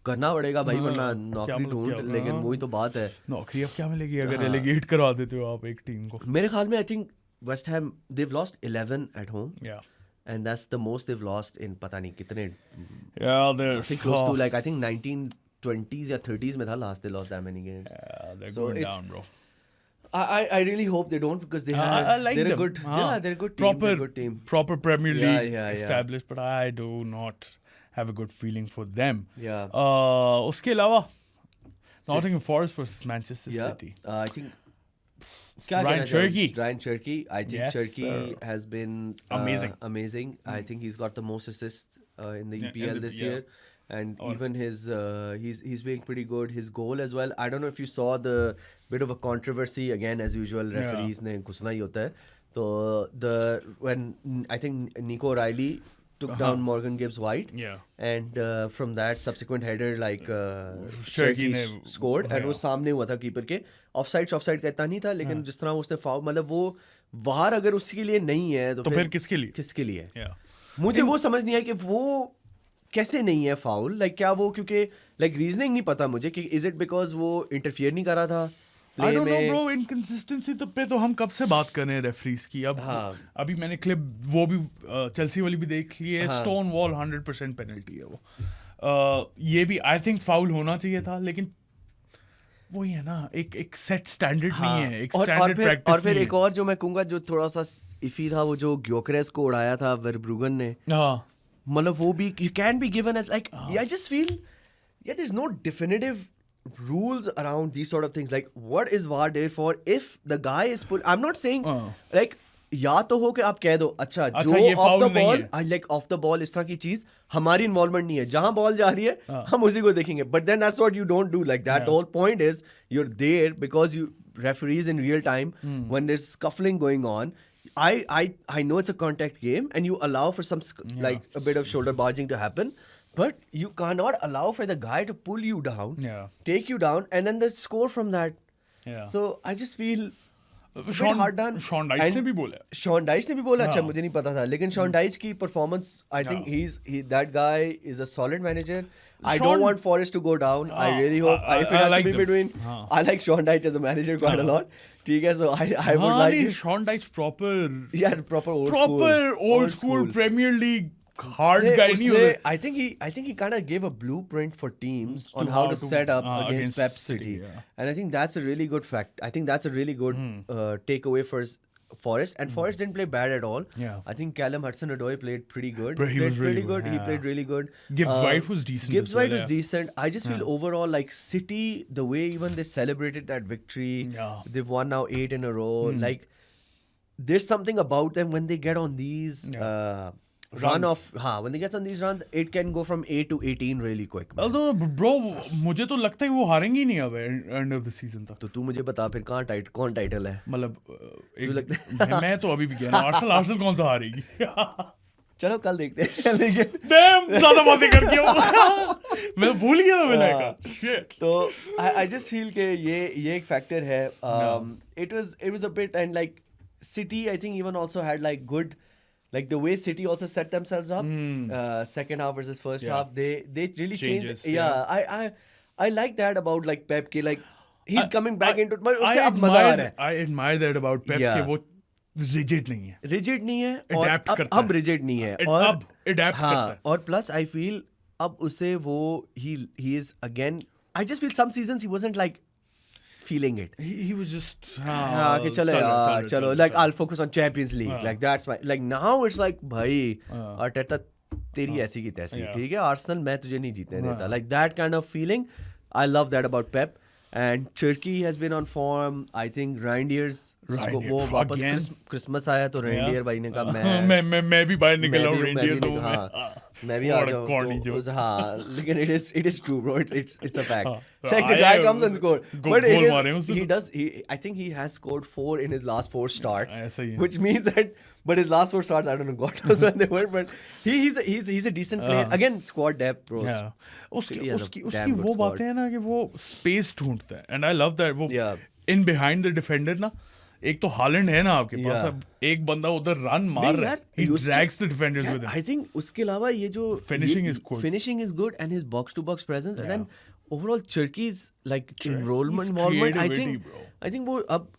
करना पड़ेगा भाई, वरना नौकरी ढूंढ, लेकिन वही तो बात है,
नौकरी अब क्या मिलेगी अगर रेलेगेट करवा देते हो आप एक टीम को.
मेरे ख्याल में I think West Ham they've lost 11 at home, and that's the most they've lost in पता नहीं कितने,
they're
I think close to like I think 1920s या 30s में था last they lost that many games.
They're going down, bro.
I really hope they don't, because they have
I like
they're
them.
a good they're a good team, they're a good team.
Proper Premier League
established,
but I do not have a good feeling for them. उसके अलावा Nottingham Forest versus Manchester City.
I think
Ryan
Cherky. I think Cherky has been amazing. I think he's got the most assists in the EPL this year, and even his he's being pretty good. His goal as well. I don't know if you saw the bit of a controversy again, as usual. Referees ने घुसना ही होता है. So when I think Nico O'Reilly took down Morgan Gibbs White, and from that subsequent header like Cherky scored, and वो सामने हुआ था keeper के, offside का इतना नहीं था, लेकिन जिस तरह उसने फाउल, मतलब वो वार अगर उसके लिए नहीं है तो
फिर किसके लिए
मुझे वो समझ नहीं है कि वो कैसे नहीं है फाउल, लाइक क्या वो, क्योंकि लाइक रीजनिंग नहीं पता मुझे कि इज इट बिकॉज वो इंटरफियर नहीं कर रहा था.
I don't know bro, inconsistency पे तो हम कब से बात कर रहे हैं रेफरीज की. अब अभी मैंने क्लिप वो भी चेल्सी वाली भी देख ली है, स्टोन वॉल 100% पेनल्टी है वो. ये भी आई थिंक फाउल होना चाहिए था, लेकिन वही है ना, एक सेट स्टैंडर्ड नहीं है, एक स्टैंडर्ड प्रैक्टिस
और फिर
नहीं
एक और जो मैं कहूंगा जो थोड़ा सा इफी था, वो जो ग्योकरेस को उड़ाया था वर्ब्रुगन ने,
है। हाँ
मतलब वो भी you can be given as like I just feel there's no definitive rules around these sort of things, like what is VAR there for if the guy is I'm not saying like या तो हो कि आप कह दो अच्छा जो
ये
ऑफ
foul
द
नहीं
बॉल
है।
लाइक ऑफ द बॉल इस तरह की चीज हमारी इन्वॉल्वमेंट नहीं है, जहां बॉल जा रही है हम उसी को देखेंगे, but then that's what you don't do like that. The whole point is you're there because you referees in real time when there's scuffling going on. I know it's a contact game and you allow for some like a bit of shoulder barging to happen, but you cannot allow for the guy to pull you down,
Yeah.
take you down, and then the score from that.
Yeah.
So I just feel
Sean-
hard done.
Sean Dyche
And
ने भी बोला है।
Sean Dyche ने भी बोला, अच्छा
हाँ।
मुझे नहीं पता था, लेकिन Sean Dyche की performance, I think that guy is a solid manager. I don't
Sean-
want Forest to go down. I really hope if it
I
has
like
to be
them.
between,
हाँ।
I like Sean Dyche as a manager quite a lot. ठीक है, so I would like it.
Sean Dyche proper
Proper old school.
old school Premier League hard guy नहीं
उसने,
होता।
I think he kind of gave a blueprint for teams
To
on how to
how to-
set up against
against
Pep
City,
City,
yeah.
and I think that's a really good fact. I think that's a really good takeaway for Forest, and Forest didn't play bad at all.
Yeah.
I think Callum Hudson-Odoi played pretty good.
But he
played
was really good,
He
yeah.
played really good.
Gibbs White was decent
Gibbs
as well,
White was
yeah.
decent. I just feel overall like City, the way even they celebrated that victory,
Yeah.
they've won now 8 in a row. Like there's something about them when they get on these run
Runs.
of when they get on these runs, it can go from 8 to 18 really quick. man.
Although bro, मुझे तो लगता है वो हारेंगे ही नहीं अब end of the season तक।
तो तू मुझे बता फिर कौन टाइटल है?
मतलब
लगता
मैं तो अभी भी कह रहा हूँ आर्सेनल कौन सा हारेगी।
चलो कल देखते हैं। लेकिन
Damn, ज्यादा बातें करके मैं भूल गया था विनय का। Shit.
तो I just feel कि ये एक फैक्टर है. It was a bit, and like City I think even also had like good, like the way City also set themselves up, second half versus first
Yeah.
half, they really
Changes,
changed. Yeah, I like that about like Pep के like he's coming back into it.
I
उससे अब मजा आ रहा है.
admire that about Pep
Yeah.
कि वो rigid नहीं है।
Rigid नहीं है और
Adapt करता
अब
है।
rigid नहीं है
अब
और
adapt
हाँ,
करता है।
और plus I feel अब उसे वो he is again, I just feel some seasons he wasn't like feeling it.
He was just
हाँ कि चलो यार चलो like I'll focus on Champions League, like that's my, like now it's like भाई Arteta तेरी ऐसी की तैसी,
Yeah.
ठीक है, Arsenal मैं तुझे नहीं जीतने देता, like that kind of feeling. I love that about Pep. And Turkey has been on form. I think Reindeers वो वापस क्रिसमस आया तो रेंडियर भाई ने कहा
मैं भी बाहर निकल रहा हूँ
मैं
रेंडियर
भी
तो
हाँ मैं भी आ
corny
जाऊँ
joke.
हाँ, लेकिन it is true bro, it's a fact.
हाँ.
Like the guy comes and scores, but
गोल मारे हैं उसने
he I think he has scored 4 in his last 4 starts,
ऐसा ही है.
which means that, but his last 4 starts I don't know God knows when they were, but he's a decent player. Again, squad depth bro.
उसकी वो बातें हैं ना कि वो space ढूंढता है एंड आई लव दैट वो इन बिहाइंड द डिफेंडर ना, एक तो हालैंड है ना आपके पास, अब एक बंदा उधर रन मार रहा है, he drags the defenders with him.
I think उसके अलावा ये जो finishing is good and his box to box presence, and then overall Turkey's like involvement, I think वो अब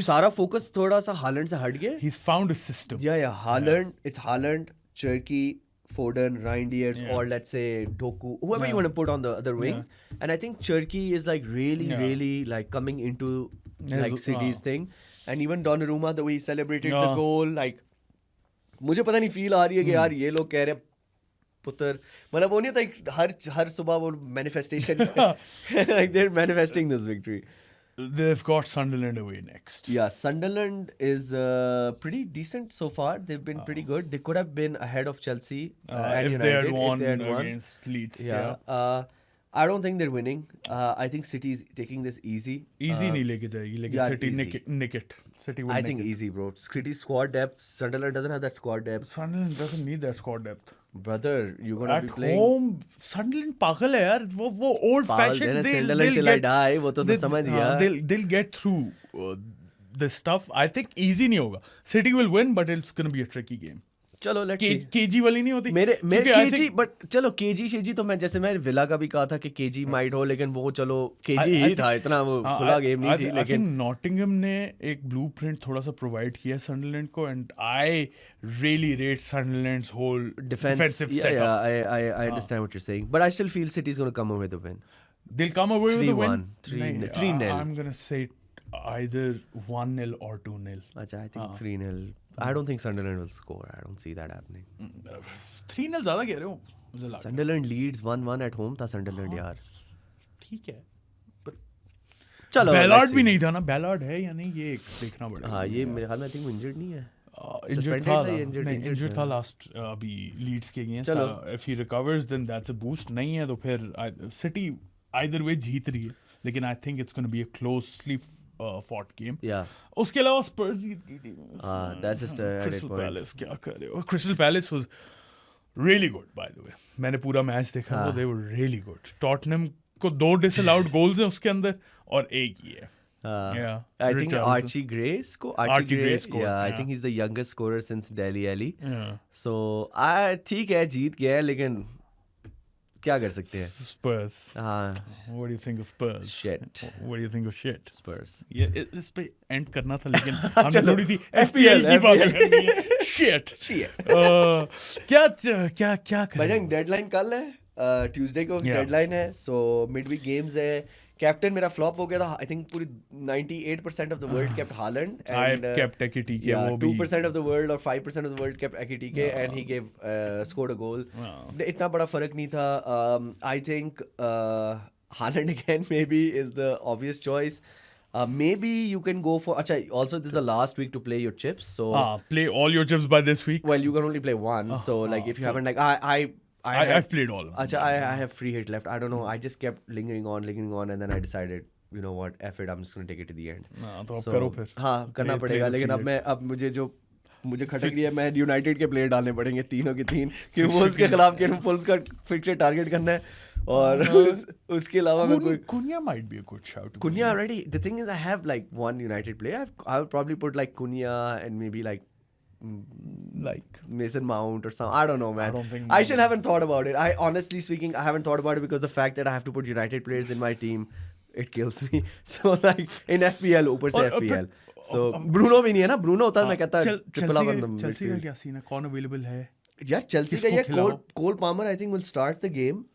सारा फोकस थोड़ा सा हालैंड से हट गया.
He's found a system.
Yeah, Haaland, it's Haaland, Turkey, Foden, Reinders, or let's say Doku, whoever you want to put on the other wings. And I think Turkey is like really like coming into like City's thing. And even Donnarumma, the way he celebrated the goal, like मुझे पता नहीं feel आ रही है कि यार ये लोग कह रहे पुत्र, मतलब वो नहीं था हर सुबह वो manifestation like they're manifesting this victory.
They've got Sunderland away next.
Yeah, Sunderland is pretty decent so far. They've been pretty good. They could have been ahead of Chelsea and
if
United
they had won
if they had won
against Leeds.
Yeah. I don't think they're winning. I think City is taking this easy.
Easy नहीं लेके जाएगी, लेकिन City nick it. City will
I
nick
think
it.
easy, bro. City's squad depth. Sunderland doesn't have that squad depth.
Sunderland doesn't need that squad depth.
Brother, you're gonna
At
be playing.
home, Sunderland पागल है यार, वो old fashioned.
Sunderland till I die. वो तो मैं समझ गया.
They'll get through this stuff. I think easy नहीं होगा. City will win, but it's gonna be a tricky game.
चलो लेट्स सी।
केजी वाली नहीं होती
मेरे
क्योंकि I
केजी,
think-
बट चलो केजी शेजी तो मैं जैसे मैं विला का भी कहा था कि केजी माइट हो, लेकिन वो चलो केजी
I
ही
think-
था, इतना वो
हाँ,
खुला
I-
गेम नहीं
I
थी,
think- I
लेकिन
think नॉटिंघम ने एक ब्लूप्रिंट थोड़ा सा प्रोवाइड किया सनडरलैंड को and I really rate Sunderland's whole
defensive yeah,
setup
I understand what you're saying, but I still feel City's going to come away with the win.
They'll come away with a win
3-1, 3-0.
I'm gonna say either 1-0 or 2-0
Acha, I think 3-0. I don't think Sunderland will score. I don't see that happening.
3-0 ज्यादा कह रहे हो मुझे लगा
Sunderland leads 1-1 at home था Sunderland यार.
ठीक है
चलो
बैलार्ड
let's
भी
see.
नहीं था ना बैलार्ड है या नहीं ये एक देखना पड़ेगा
हाँ ये मेरे ख्याल में I think इंजर्ड नहीं है.
इंजर्ड
Suspended
था
था या injured
इंजर्ड था
था?
लास्ट अभी लीड्स के अगेंस्ट
चलो.
If he recovers then that's a boost नहीं है तो फिर सिटी आइदर वे जीत रही है लेकिन I think it's gonna be a closely fought game
Yeah.
उसके अलावा स्पर्स जीत गई थी
That's just a added
crystal
point.
Palace क्या कर रहे हो crystal palace was really good by the way मैंने पूरा मैच देखा
हाँ.
वो दे वर रियली गुड टॉटनहम को 2 डिसअलाउड गोल्स हैं उसके अंदर और एक ही है Yeah,
I think
Richarlison.
Archie Gray
Archie Gray scored,
Yeah, I
yeah.
think he's the youngest scorer since Dele Alli.
Yeah.
So ठीक है जीत गया है, लेकिन क्या कर सकते हैं.
Spurs.
हाँ
What do you think of Spurs?
Shit.
What do you think of shit?
Spurs.
ये इस पे एंड करना था लेकिन हमने
चलो,
थोड़ी सी
FPL
FPL की बात करनी है. Shit. क्या क्या क्या
भाई
करें?
डेडलाइन कल है, ट्यूसडे को
Yeah.
डेडलाइन है, सो मिडवीक गेम्स है. कैप्टन मेरा फ्लॉप हो गया था, आई थिंक पूरी 98% of the world kept Holland
I kept Ekitike वो भी
2% ऑफ द वर्ल्ड और 5% of the world kept Ekitike and he gave scored a goal. इतना बड़ा फर्क नहीं था. I think Haaland again maybe is the obvious choice. Maybe you can go for. Acha, also this is the last week to play your chips. So
play all your chips by this week.
well, you can only play one. So like if you haven't like
I've played all.
Acha, I have free hit left. I don't know. I just kept lingering on, and then I decided, you know what, F it. I'm just gonna take it to the end.
तो अब
So,
करो फिर.
हाँ करना
Play
पड़ेगा,
the
लेकिन
free
अब
hit.
मैं अब मुझे खटक रही है. मैं यूनाइटेड के प्लेयर डालने पड़ेंगे तीनों के तीन, क्योंकि वुल्स के खिलाफ वुल्स का फिक्सचर टारगेट करना है. और उसके अलावा मैं कोई
Cunha might be a good shout.
Cunha already. The thing is, I have like one United player. I would probably put like Cunha and maybe like
like
Mason Mount or something. I don't know, man.
I don't think
I still haven't thought about it. I honestly speaking, I haven't thought about it because the fact that I have to put United players in my team, it kills me. So like in FPL, ऊपर से
और
FPL. So Bruno भी नहीं है ना. Bruno होता है मैं कहता
चेल्सी का क्या सीन है कौन अवेलेबल है
यार. चेल्सी का
किसको
ये
खिलाओ?
Cole Palmer I think will start the game,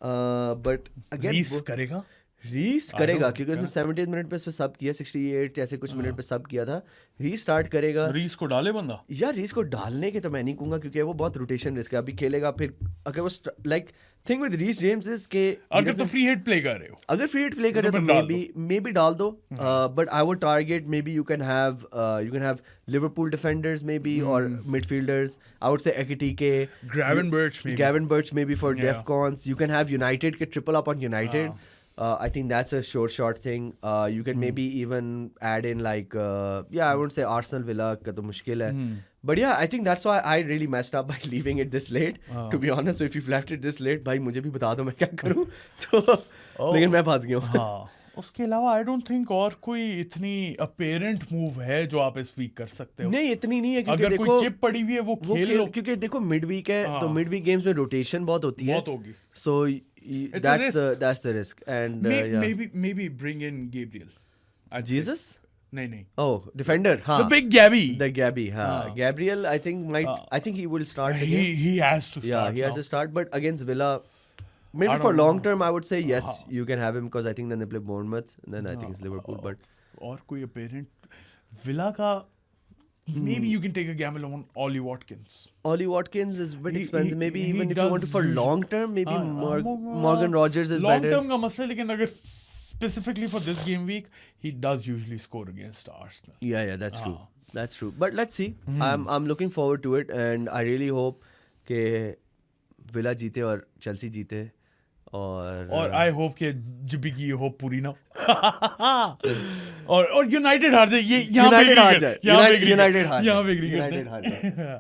but again
Reece करेगा
रीस करेगा क्योंकि उसने 70 मिनट पे सब किया, 68 ऐसे कुछ मिनट पे सब किया था. रीस्टार्ट करेगा.
रीस को डाले बंदा
यार रीस को डालने के तो मैं नहीं कहूंगा क्योंकि वो बहुत रोटेशन रिस्क है. अभी खेलेगा फिर अगर वो like thing with Reece James is के
अगर तो फ्री हिट प्ले कर रहे हो
अगर फ्री हिट प्ले करे तो मे बी डाल दो. But I would target maybe you can have Liverpool defenders maybe और midfielders. I would say Ekitike, Gavin Birch maybe for DEFCONs. You can have United के triple up on United. I think that's a short thing. You can maybe even add in like I wouldn't say Arsenal Villa का तो मुश्किल है. But yeah, I think that's why I really messed up by leaving it this late. To be honest, so if you've left it this late, भाई मुझे भी बता दो मैं क्या करूँ. तो लेकिन मैं फंस गया हूँ.
हाँ उसके अलावा आई डोंट थिंक और कोई इतनी अपेरेंट मूव है जो आप इस वीक कर सकते हो.
नहीं इतनी नहीं है क्योंकि
अगर
देखो
कोई चिप पड़ी हुई है वो खेल लो
क्योंकि देखो मिड वीक है तो मिड वीक गेम्स में रोटेशन बहुत होती है.
बहुत होगी.
So that's the risk. And
maybe bring in Gabriel.
Jesus?
नहीं.
Oh, defender. हाँ.
The big Gabby.
The Gabby. हाँ. Gabriel, I think I think he will start.
He has to start.
Yeah, he has to start. But against Villa, maybe for long term, I would say yes, you can have him because I think then they play Bournemouth, and then I think it's Liverpool. But
और कोई apparent Villa का maybe you can take a gamble on Ollie Watkins.
Ollie Watkins is a bit expensive. Maybe
he
even if you want to for long term, maybe Morgan Rogers is
long
better.
Long term का मसला लेकिन अगर specifically for this game week, he does usually score against Arsenal.
Yeah, that's true. That's true. But let's see. I'm looking forward to it, and I really hope कि Villa जीते और Chelsea जीते.
और I hope कि Jibby की ये hope पूरी ना और यूनाइटेड हार जाए. ये यहाँ पे
यूनाइटेड हार जाए.
यहाँ पे एग्री करते हैं.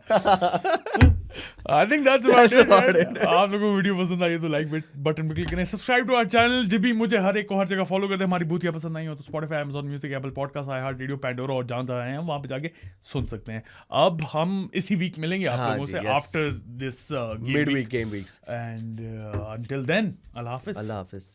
I think that's about
That's
it.
about
right? आप लोगों को वीडियो पसंद आई है तो लाइक बटन पे क्लिक करें, सब्सक्राइब टू आवर चैनल। जब भी मुझे हर एक को हर जगह फॉलो करते हैं, हमारी बूथिया पसंद नहीं हो तो Spotify, Amazon Music, Apple Podcast, iHeart Radio, Pandora और जहाँ जहाँ हैं वहाँ पे जाके सुन सकते हैं। अब हम इसी वीक मिलेंगे आप
हाँ
लोगों
जी,
से
yes.
After this
Midweek game weeks.
And until then, Allah Hafiz.
Allah Hafiz.